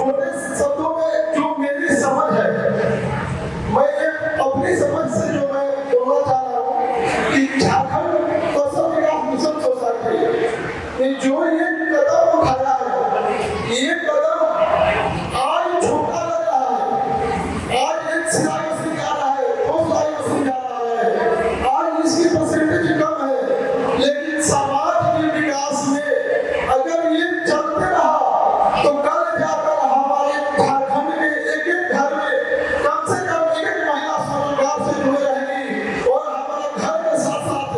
छोटे शब्दों में जो मेरी समझ है, मैं अपनी समझ से जो मैं बोलना चाह रहा हूँ कि झारखंड कौशल विकास मिशन सोसाइटी ने जो ये कदम उठाया है, ये कदम आज छोटा लग रहा है, आज एक सिलाई मशीन जा रहा है, 2 सिलाई मशीन जा रहा है, आज इसकी परसेंटेज कम है, लेकिन समाज के विकास में अगर ये चलते रहा तो कल जाकर हमारे झारखंड के एक घर में कम से कम एक महिला स्वरोजगार से जुड़े रहेगी और हमारे घर के साथ साथ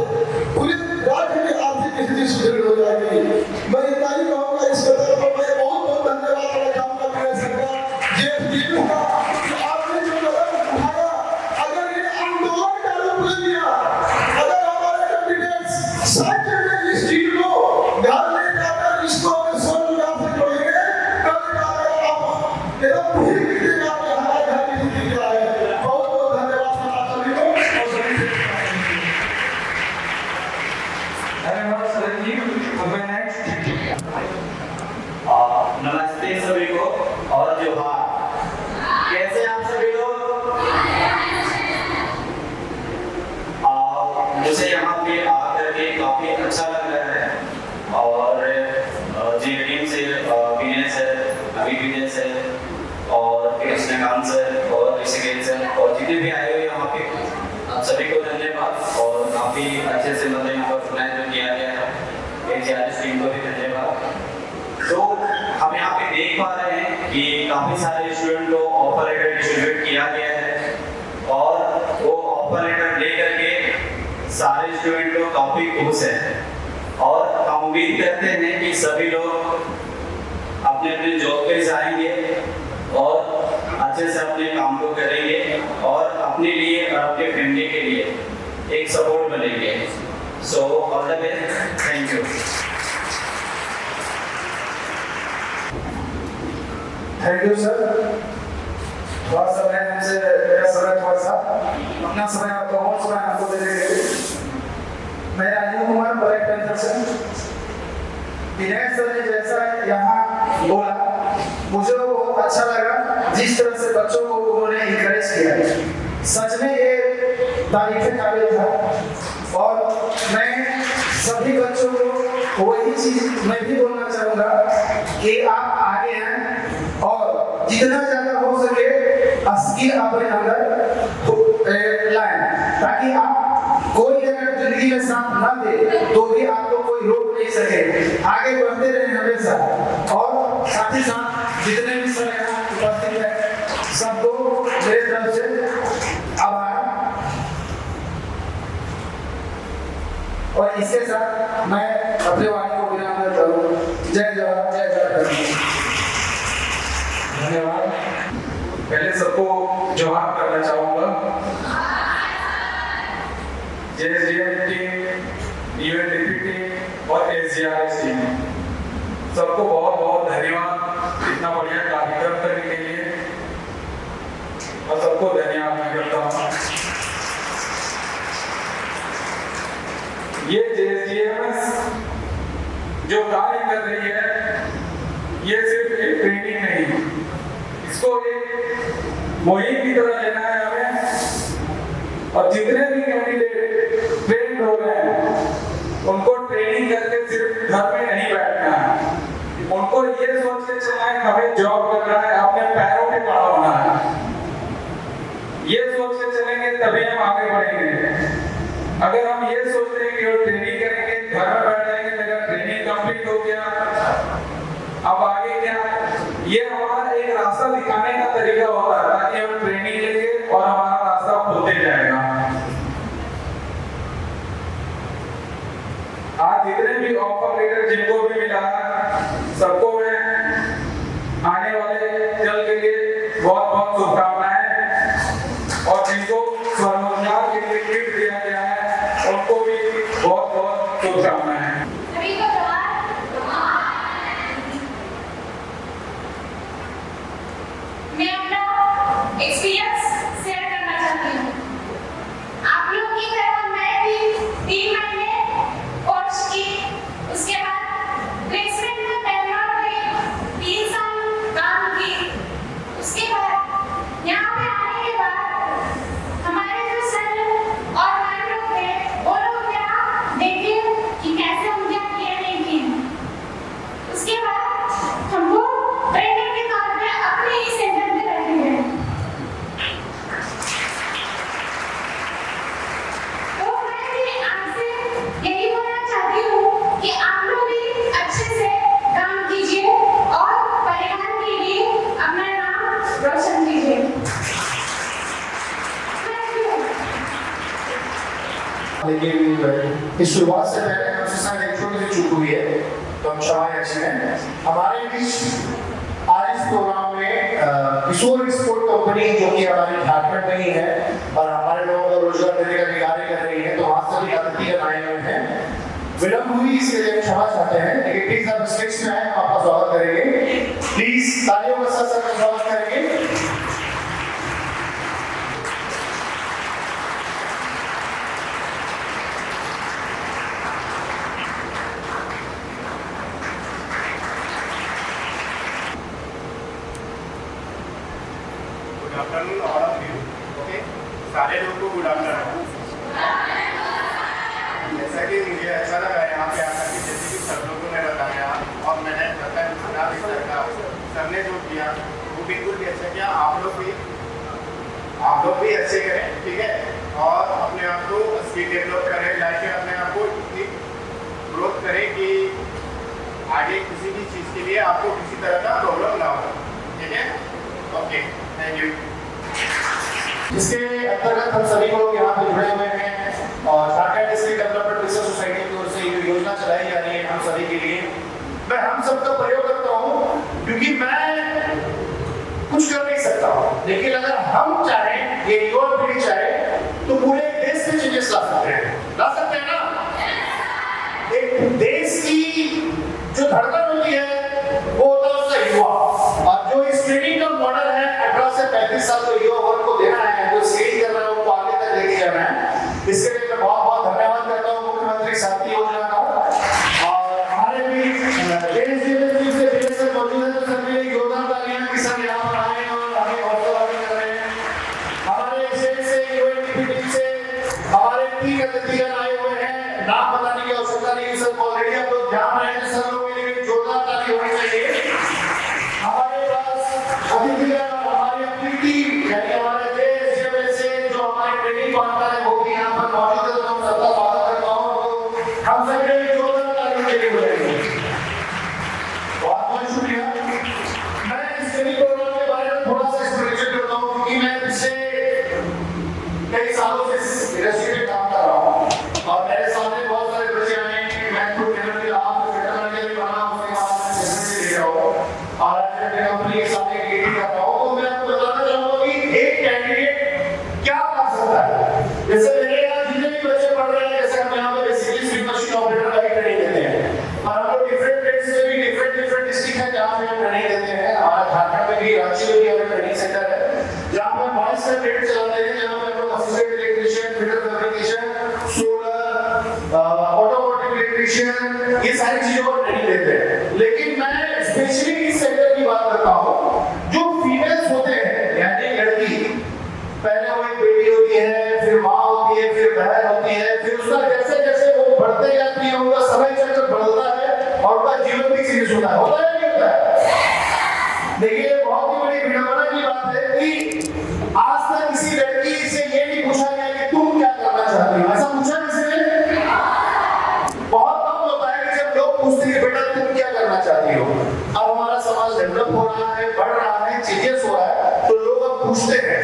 पूरे राज्य की आर्थिक स्थिति सुदृढ़ हो जाएगी। मैं इतना ही कहूँगा, इस कदर को मैं बहुत बहुत धन्यवाद देना चाहूँगा मेरे सरकार जेएसडीयू का कि आपने जो कदम उठाया, अगर ये आंदोलन का रूप ले लिया, अगर हमारे कैंडिडेट्स सच में इस चीज को घर ले जाकर इसको अपने स्वरोजगार से जोड़ेंगे, कल जाकर आप एकदम फिर गिरेगा कि हमारे घर की स्थिति क्या है। बहुत बहुत धन्यवाद आप सभी को और सभी से धन्यवाद सर जी। नेक्स्ट नमस्ते सभी को और जोहार। कैसे हैं आप सभी लोग? मुझे यहाँ पे आकर के काफी अच्छा लग रहा है और जी टीम से विनय सर, अभी विजय सर और कृष्णकांत सर और ऋषिकेश सर और जितने भी आए हुए यहाँ पे, आप सभी को धन्यवाद और काफी अच्छे से मतलब यहाँ पर प्लान जो किया गया है, एचआरएस टीम को भी धन्यवाद। तो हम यहाँ पे देख पा रहे हैं कि काफी सारे स्टूडेंट को ऑफर लेटर डिस्ट्रीब्यूट किया गया है और वो ऑफर लेटर लेकर के सारे स्टूडेंट लोग काफी खुश हैं और हम उम्मीद करते हैं कि सभी लोग अपने अपने जॉब पे जाएंगे और अच्छे से अपने काम को करेंगे और अपने लिए और अपने फैमिली के लिए एक सपोर्ट बनेंगे। So all the best, thank you. Thank you sir. थोड़ा समय हमसे मेरा समय थोड़ा सा अपना समय आपको और समय आपको दे देंगे। मैं राजीव कुमार ब्लैक पैंथर से। विनय सर ने जैसा यहाँ बोला मुझे बहुत अच्छा लगा, जिस तरह से बच्चों को उन्होंने इंकरेज किया, सच में ये तारीफ काबिल था और मैं सभी बच्चों को वही चीज मैं भी बोलना चाहूँगा कि आप आगे हैं और जितना ज्यादा हो सके स्किल अपने अंदर लाएं, ताकि आप कोई अगर जिंदगी में साथ ना दे तो भी आपको कोई रोक नहीं सके, आगे बढ़ते रहें हमेशा। और साथ ही साथ जितने भी सर यहाँ उपस्थित हैं सबको मेरे तरफ से आभार। और इसके साथ मैं अपने वाणी को विराम देता हूँ। जय जवाहर, जय झारखंड। धन्यवाद। पहले सबको जोहार करना चाहूंगा। जेएसडीएम टीम, यूएनडीपी टीम और एसजीआरएस टीम, सबको बहुत बहुत धन्यवाद इतना बढ़िया कार्यक्रम करने के लिए और सबको धन्यवाद मैं करता हूँ। ये जेएसडीएमएस जो कार्य कर रही है ये सिर्फ एक ट्रेनिंग नहीं, इसको एक मुहिम की तरह लेना है हमें। और जितने भी कैंडिडेट ट्रेंड हो रहे हैं उनको ट्रेनिंग करके सिर्फ घर में नहीं बैठना है, उनको ये सोच के चलना है हमें जॉब करना है, अपने पैरों पे खड़ा होना है। ये सोच के चलेंगे तभी हम आगे बढ़ेंगे। अगर हम ये सोचते हैं कि वो ट्रेनिंग करेंगे, घर में बैठ जाएंगे, मेरा ट्रेनिंग कंप्लीट हो गया अब आगे क्या, ये हमारा एक रास्ता दिखाने का तरीका होता है ताकि हम ट्रेनिंग लेंगे और हमारा रास्ता खुलते जाएगा। आज जितने भी ऑफर लेटर जिनको भी मिला सबको मैं आने वाले कल के लिए बहुत बहुत शुभकामनाएं और जिनको स्वरोजगार के लिए किट दिया गया है उनको भी बहुत बहुत शुभकामनाएं। मैं अपना एक्सपीरियंस शेयर करना चाहती हूँ। आप लोग की तरह मैं भी 3 महीने कोर्स की, उसके बाद प्लेसमेंट में बैंगलोर गई, 3 साल काम की लेकिन इस शुरुआत से पहले हमसे शायद एक छोटी सी चूक हुई है, तो हम क्षमा याचना है। हमारे बीच आज इस प्रोग्राम में किशोर स्पोर्ट कंपनी जो कि हमारे झारखंड में ही है और हमारे लोगों को रोजगार देने का कार्य कर रही है, तो वहाँ से भी अतिथिगण आए हुए हैं। विलंब हुई इसके लिए क्षमा चाहते हैं, लेकिन प्लीज आप स्टेज में आए, हम आपका स्वागत करेंगे। प्लीज तालियों के साथ सबका स्वागत करेंगे। Good afternoon all of you. Okay, सारे लोगों को गुड आफ्टरनून। जैसा कि मुझे अच्छा लगा यहाँ पे आकर के, जैसे कि सब लोगों ने बताया और मैंने बताया सुना भी सर ने जो किया वो बिल्कुल भी अच्छा किया। आप लोग भी अच्छे करें, ठीक है, और अपने आप को स्किल डेवलप करें, लाइफ में अपने आप को इतनी ग्रोथ करें कि आगे किसी भी चीज़ के लिए आपको किसी तरह का प्रॉब्लम ना हो, ठीक है। Okay, thank you. इसके अंतर्गत हम सभी लोग यहाँ पे जुड़े हुए हैं और Jharkhand skill development research society की ओर से ये योजना चलाई जा रही है हम सभी के लिए। मैं हम सबका प्रयोग करता हूँ क्योंकि मैं कुछ कर नहीं सकता हूँ, लेकिन अगर हम चाहें, ये युवा पीढ़ी चाहे, तो पूरे देश में चेंजेस ला सकते हैं ना। एक देश की जो धड़कन होती है वो होता है उसका युवा, और जो इस ट्रेनिंग का मॉडल है 18 से 35 साल के युवा वर्ग को देना है, जो स्किल करना है, उनको आगे तक लेके जाना है। इसके लिए मैं बहुत बहुत धन्यवाद करता हूँ मुख्यमंत्री साथी योजना का। और हमारे भी देश से मौजूद है, तो सभी ने योगदान डालिए कि सब यहाँ पर आए और हमें हौसला अफजाई कर रहे हैं। हमारे स्टेट से, यूएनडीपी टीम से हमारे 3 अतिथिगण आए हुए हैं, नाम बताने की आवश्यकता नहीं, सब ऑलरेडी आप लोग ध्यान रहे हैं, सब लोगों के लिए जोरदार ताली होनी चाहिए। हमारे पास अतिथिगण और हमारी अपनी टीम, यानी हमारे देश से जो हमारे ट्रेनिंग पार्टनर है वो भी यहाँ पर मौजूद है, तो हम सबका स्वागत करता हूँ। हम सब के लिए जोरदार ताली के लिए बुलाएंगे। बहुत बहुत शुक्रिया। मैं इस ट्रेनिंग प्रोग्राम के बारे में थोड़ा सा एक्सप्लेनेशन करता हूँ, क्योंकि मैं पिछले कई सालों से इस इंडस्ट्री में काम कर रहा हूँ और मेरे सामने बहुत सारे बच्चे आए हैं। मैं खुद केवल और आज मैं कंपनी के सामने मीटिंग कर रहा हूँ, तो मैं आपको बताना चाहूँगा कि एक कैंडिडेट क्या कर सकता है। जैसे मेरे यहाँ जितने भी बच्चे पढ़ रहे हैं, जैसे हम यहाँ पे बेसिकली स्विंग मशीन ऑपरेटर का ट्रेनिंग देते हैं, और हम लोग डिफरेंट स्टेट्स में भी डिफरेंट डिस्ट्रिक्ट है जहाँ पे हम ट्रेनिंग देते हैं। हमारा झारखंड में भी, रांची में भी हमारा ट्रेनिंग सेंटर है, जहाँ पे 22 का ट्रेड चलाते हैं, जहाँ पे हम लोग assistant electrician, fitter fabrication, solar, automotive electrician, ये सारी चीजों को ट्रेनिंग देते हैं। लेकिन मैं स्पेशली इस सेक्टर की बात करता हूँ जो फीमेल्स होते हैं, यानी लड़की, पहले वो एक बेटी होती है, फिर माँ होती है, फिर बहन होती है, फिर उसका जैसे जैसे वो बढ़ते जाती है, उनका समय चक्र बढ़ता है और उनका जीवन भी सीरियस होता है नहीं होता है। देखिए, बहुत ही बड़ी विडंबना की बात है कि आज तक किसी लड़की से ये नहीं पूछा गया कि तुम क्या करना चाहती हो। ऐसा पूछा किसी ने? बहुत कम होता है कि जब लोग पूछते हैं बेटा तुम क्या करना चाहती हो। अब हमारा समाज डेवलप हो रहा है, बढ़ रहा है, चेंजेस हो रहा है, तो लोग अब पूछते हैं।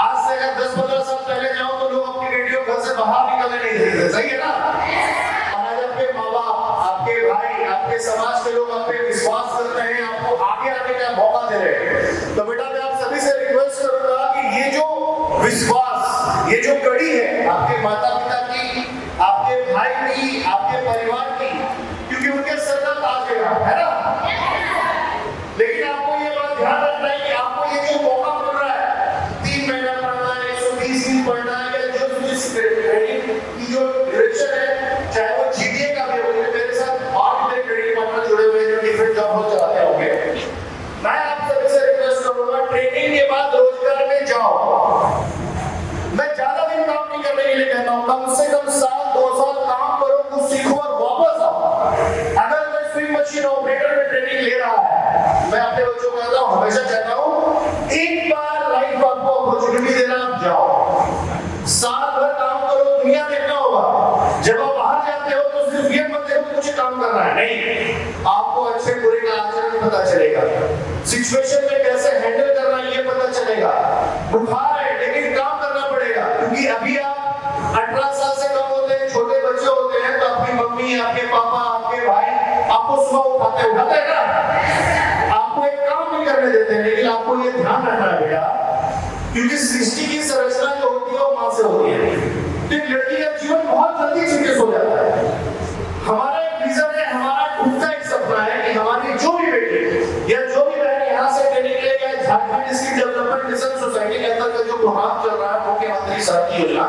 आज से अगर 10-15 साल पहले जाओ तो लोग अपनी बेटियों घर से बाहर निकलने नहीं देते थे, सही है ना। और आज आपके माँ बाप, आपके भाई, आपके समाज के लोग आप पे विश्वास करते हैं, आपको आगे आने का मौका दे रहे हैं। तो बेटा मैं आप सभी से रिक्वेस्ट करूंगा कि ये जो विश्वास, ये जो कड़ी है आपके माता पिता की, आपके भाई की, आपके परिवार की, क्योंकि उनके सर का ताज है ना। लेकिन आपको ये बात ध्यान रखना है कि आपको ये जो मौका मिल रहा है, 3 महीना पढ़ना है, 120 दिन पढ़ना है, या जो जिस ट्रेनिंग की जो ड्यूरेशन है, चाहे वो जीडीए का भी हो। मेरे साथ और मेरे ट्रेनिंग पार्टनर जुड़े हुए हैं जो डिफरेंट जॉब चलाते होंगे। मैं आप सभी से रिक्वेस्ट करूंगा, ट्रेनिंग के बाद रोजगार में जाओ। मैं ज्यादा दिन काम नहीं करने के लिए कहता हूँ, कम से कम 1-2 साल काम करो, कुछ सीखो और वापस आओ। अगर मैं स्विंग मशीन ऑपरेटर में ट्रेनिंग ले रहा है, मैं अपने बच्चों को कहता हूँ, हमेशा कहता हूँ, एक बार लाइफ आपको अपॉर्चुनिटी देना, आप जाओ, साल भर काम करो, दुनिया देखना होगा। जब आप बाहर जाते हो तो सिर्फ ये मत देखो मुझे काम करना है, नहीं, आपको अच्छे बुरे का आचरण पता चलेगा, सिचुएशन में कैसे हैंडल करना है ये पता चलेगा। बुखार है लेकिन काम करना पड़ेगा, क्योंकि अभी आप 18 साल से कम हो करने देते हैं, लेकिन आपको ये ध्यान रखना है बेटा, क्योंकि सृष्टि की संरचना जो होती है वो मां से होती है, तो एक लड़की का जीवन बहुत जल्दी चेंज हो जाता है। हमारा एक विजन है, हमारा खुद का एक सपना है कि हमारी जो भी बेटी या जो भी बहन यहाँ से ट्रेनिंग लेगा, Jharkhand skill development mission society के अंतर्गत जो प्रोग्राम चल रहा है मुख्यमंत्री शक्ति योजना,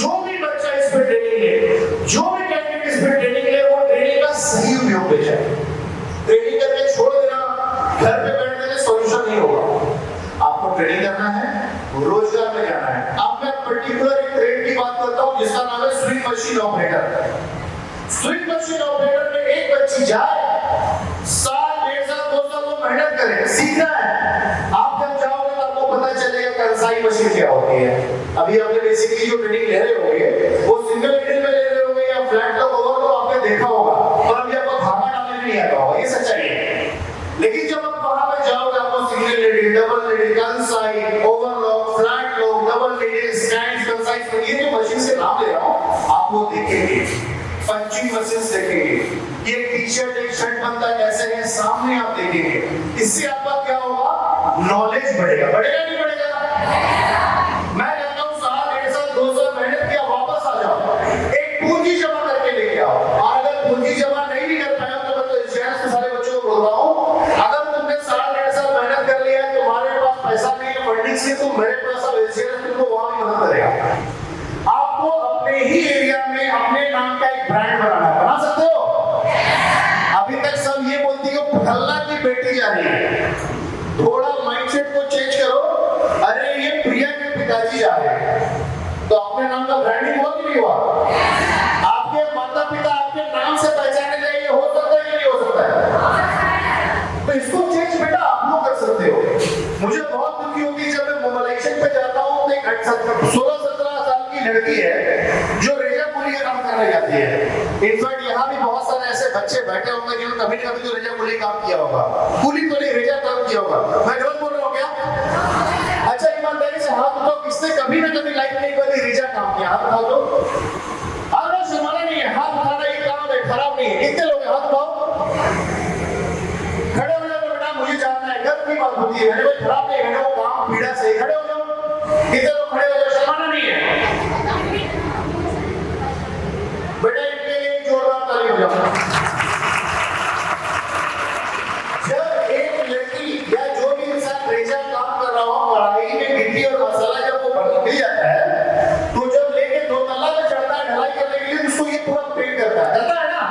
जो भी बच्चा इस पे ट्रेनिंग ले, जो भी कैंडिडेट इस पे ट्रेनिंग ले, वो ट्रेनिंग का सही उपयोग ले जाए। ट्रेनिंग करके छोड़ देना, घर पे बैठने से सॉल्यूशन नहीं होगा। आपको ट्रेनिंग करना है, रोजगार में जाना है। अब मैं पर्टिकुलर एक ट्रेड की बात करता हूँ जिसका नाम है swing machine operator. Swing machine operator में एक बच्ची जाए, साल, 1.5 साल, 2 साल वो मेहनत करे, सीखना है। आप जब जाओगे तो आपको पता चलेगा कंसाई मशीन क्या होती है। अभी आपने बेसिकली जो ट्रेनिंग ले रहे होंगे वो सिंगल नीडल में ले रहे होंगे या फ्लैट लॉक ओवर तो आपने देखा होगा, और अभी आपको धागा डालने नहीं आता होगा, ये सच्चाई है। लेकिन जब आप वहां पे जाओगे आपको single needle, double needle, Kansai, overlock, flat lock, double needle, stand, Kansai, ये जो मशीन से नाम ले रहा हूं आपको देखेंगे, पंचिंग मशीन देखेंगे, ये टी-शर्ट एक शर्ट बनता है कैसे है सामने आप देखेंगे। इससे आपका क्या होगा, नॉलेज बढ़ेगा। बढ़ेगा नहीं बढ़ेगा? मैं कहता हूं साल, 1.5 साल, 2 साल मेहनत किया, वापस आ जाओ, एक पूंजी जमा करके लेके आओ। और अगर पूंजी जमा नहीं भी कर पाए तो मैं तो इस के सारे बच्चों को बोल रहा हूं, अगर तुमने साल, 1.5 साल मेहनत कर लिया है, तुम्हारे पास पैसा नहीं है फंडिंग से, तो मेरे पैसा भेजिए, तुमको वहां भी मदद करेगा। आपको अपने ही एरिया में अपने नाम का एक ब्रांड बनाना है, बना सकते हो? अभी तक सब ये बोलती हो फल्ला की बेटी जा रही है, थोड़ा माइंडसेट को चेंज करो, अरे ये प्रिया के पिताजी जा रहे हैं, तो अपने नाम का ब्रांडिंग हुआ कि नहीं हुआ? आपके माता पिता आपके नाम से पहचाने जाएंगे, हो सकता है कि नहीं हो सकता है? तो इसको चेंज बेटा आप लोग कर सकते हो। मुझे बहुत दुखी होती है जब मैं मोबाइलाइजेशन पे जाता हूँ तो एक 16-17 साल की लड़की है जो रेजा पुली का काम करने जाती है। इनफैक्ट यहाँ भी बहुत सारे ऐसे बच्चे बैठे होंगे जिन्होंने कभी न कभी तो रेजा पुली काम किया होगा, पुली तो नहीं रेजा काम किया होगा। मैं गलत बोल रहा हूँ क्या? अच्छा ईमानदारी से हाथ उठाओ, किसने कभी न कभी लाइफ में कभी रेजा काम किया? हाथ उठाओ तो। हाथ शर्माना नहीं है, हाथ उठाना ये काम है, खराब नहीं है। कितने लोग हाथ उठाओ, खड़े हो जाओ बेटा, मुझे जानना है, गर्व की बात होती है, मैंने कोई खराब नहीं है, वो काम पीड़ा से खड़े हो जाओ। कितने लोग खड़े हो जाओ, शर्माना नहीं है बेटा, इनके लिए जोरदार ताली हो जाओ। जब एक लड़की या जो भी इंसान रेजा काम कर रहा हो, कढ़ाई में गिट्टी और मसाला जब वो भर जाता है, तो जब लेके 2 तल्ला पे चढ़ता है ढलाई करने के लिए, उसको ये पूरा पेंट करता है ना?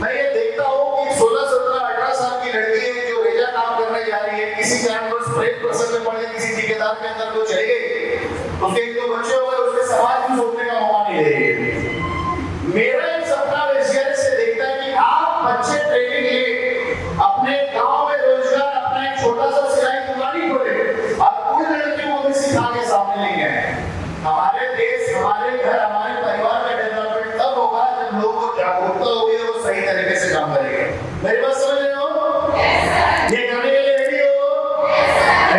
मैं ये देखता हूँ कि 16, 17, 18 साल की लड़की है जो रेजा काम करने जा रही है, किसी कारणवश प्रेम प्रसंग में पड़ गई, किसी ठेकेदार के अंदर वो चली गई, उसके 1-2 बच्चे हो गए, उसके समाज में सोचने का मौका नहीं दे रही है। मेरा एक सपना विजय से देखता है कि आप बच्चे ट्रेनिंग ले, अपने गांव में रोजगार, अपना एक छोटा सा सिलाई दुकान खोले और उन लड़कियों को भी सिखा के सामने लेके आए। हमारे देश, हमारे घर, हमारे परिवार का डेवलपमेंट तब होगा जब लोगों को जागरूकता होगी और वो सही तरीके से काम करेंगे। मेरी बात समझ रहे हो? ये करने के लिए रेडी हो?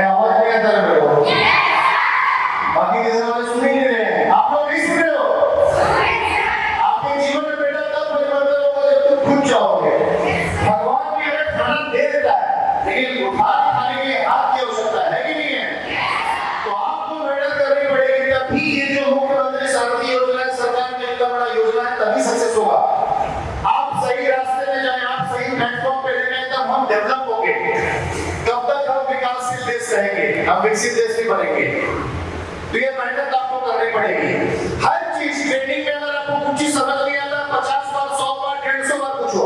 आवाज नहीं आता है मेरे को, बाकी किसी वाले सुन ही नहीं रहे हैं, आप लोग नहीं सुन रहे हो? जीवन में बेटा तब परिवर्तन होगा जब तुम खुद चाहोगे। भगवान भी हमें खाना दे देता है, लेकिन उठा खाने के लिए हाथ की आवश्यकता है कि नहीं है? तो आपको मेहनत करनी पड़ेगी, तभी ये जो मुख्यमंत्री शक्ति योजना है, सरकार की इतना बड़ा योजना है, तभी सक्सेस होगा। आप सही रास्ते में जाए, आप सही प्लेटफॉर्म पे रहेंगे, तब हम डेवलप होंगे। कब तक हम विकासशील देश रहेंगे, हम विकसित देश नहीं बनेंगे। तो ये मेहनत आपको करनी पड़ेगी। हर चीज ट्रेनिंग में अगर आपको कुछ चीज समझ नहीं आता, 50 बार, 100 बार, 150 बार पूछो,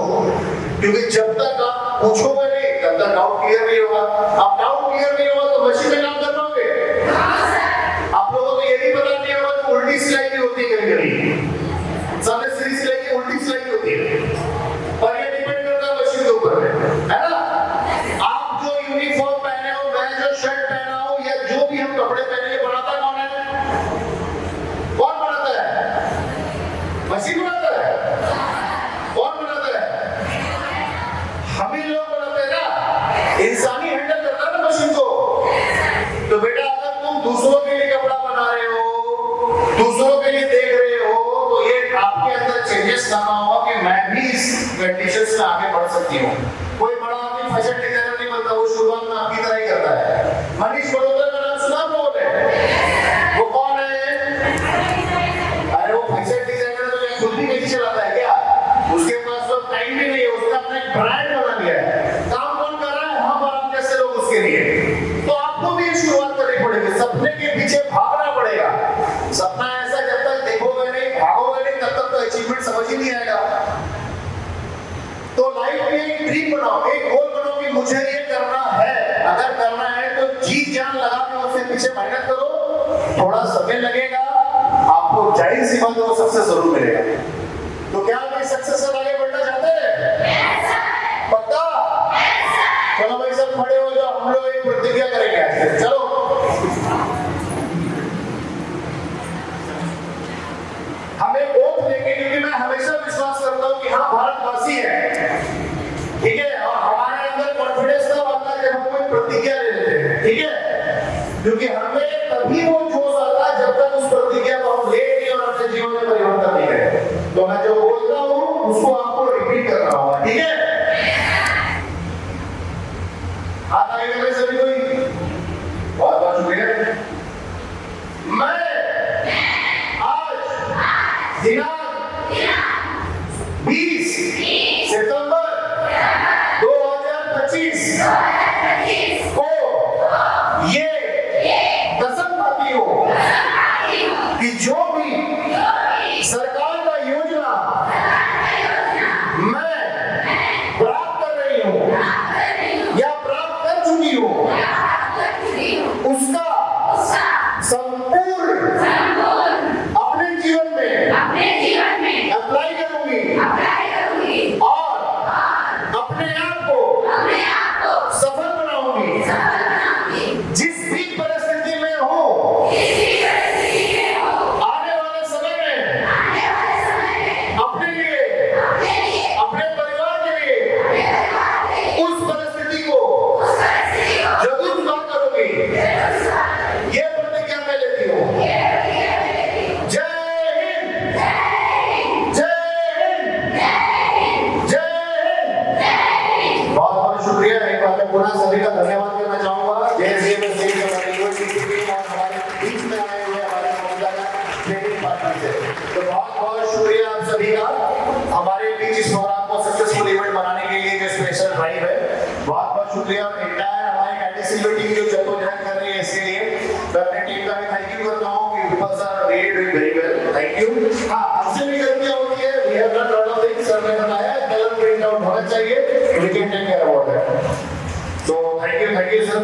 क्योंकि जब तक आप पूछोगे नहीं तब तक डाउट क्लियर नहीं होगा। आप डाउट क्लियर नहीं होगा तो मशीन में काम कर पाओगे? आप लोगों को ये भी पता नहीं होगा कि उल्टी सिलाई भी होती है कभी-कभी, सामने सीधी सिलाई की उल्टी सिलाई भी होती है, और ये डिपेंड करता है मशीन के ऊपर है ना? आप जो यूनिफॉर्म पहने हो, मैं जो शर्ट पहना हूं, या जो भी हम कपड़े पहने, ये बनाता कौन है? कौन बनाता है? मशीन बनाता है? कौन बनाता है? हम ही लोग बनाते हैं ना। इंसानी हैंडल करता है ना मशीन को। उसके लिए, तो आपको भी शुरुआत करनी पड़ेगी, सपने के पीछे भागना पड़ेगा। सपना ऐसा जब तक देखोगे नहीं, भागोगे नहीं, तब तक तो अचीवमेंट समझ ही नहीं आएगा। तो लाइफ में एक ड्रीम बनाओ, एक गोल बनाओ कि मुझे ये करना है। अगर करना है तो जी जान लगा के उसके पीछे मेहनत करो। थोड़ा समय लगेगा, आपको जाहिर सी बात है वो सक्सेस जरूर मिलेगा। तो क्या आप इस सक्सेस से आगे बढ़ना चाहते हैं? पक्का? चलो भाई सब खड़े हो जाओ, हम लोग एक प्रतिज्ञा करेंगे आज से। चलो हम एक ओथ लेंगे, क्योंकि मैं हमेशा विश्वास करता हूं कि हाँ भारतवासी है, ठीक है, और हमारे अंदर कॉन्फिडेंस तब आता है जब हम कोई प्रतिज्ञा ले लेते हैं, ठीक है, क्योंकि हमें तभी वो जोश आता है जब तक उस प्रतिज्ञा को हम ले नहीं और अपने जीवन में परिवर्तन नहीं करें। तो मैं जो बोलता हूं उसको आपको रिपीट करना होगा, ठीक है? हाथ आगे कर रहे सभी कोई? बहुत बहुत शुक्रिया। मैं आज दिनांक 20 सितंबर 2025 को ये कसम खाती हूँ कि जो भी सरकार का योजना मैं प्राप्त कर रही हूँ या प्राप्त कर चुकी हूँ, उसका संपूर्ण अपने जीवन में अप्लाई करूंगी और अपने आप को सफल बनाऊंगी। जिस भी परिस्थिति में हूँ, आने वाले समय में अपने लिए, अपने परिवार के लिए उस परिस्थिति को जरूर पार करूंगी। ये प्रतिज्ञा मैं लेती हूँ। जय हिंद, जय हिंद, जय हिंद। बहुत बहुत शुक्रिया। एक बार मैं पुनः सभी का धन्यवाद करना चाहूंगा। JSDM हमारी यूनिवर्सिटी टीम और हमारे बीच में आए हुए हमारे मौजूदा ट्रेनिंग पार्टनर से, तो बहुत बहुत शुक्रिया आप सभी का हमारे बीच इस प्रोग्राम को सक्सेसफुल इवेंट बनाने के लिए जो स्पेशल ड्राइव है। बहुत बहुत शुक्रिया एंटायर हमारी कैंडिसिलो टीम जो जद्दोजहद कर रही है इसके लिए। मैं अपनी टीम का भी थैंक यू करता हूँ कि peoples are really doing very well. Thank you. हाँ, हमसे भी गलतियां होती है, we have done lot of things. Sir ने बताया कलर प्रिंट आउट होना चाहिए, we can take care about that. तो थैंक यू सर।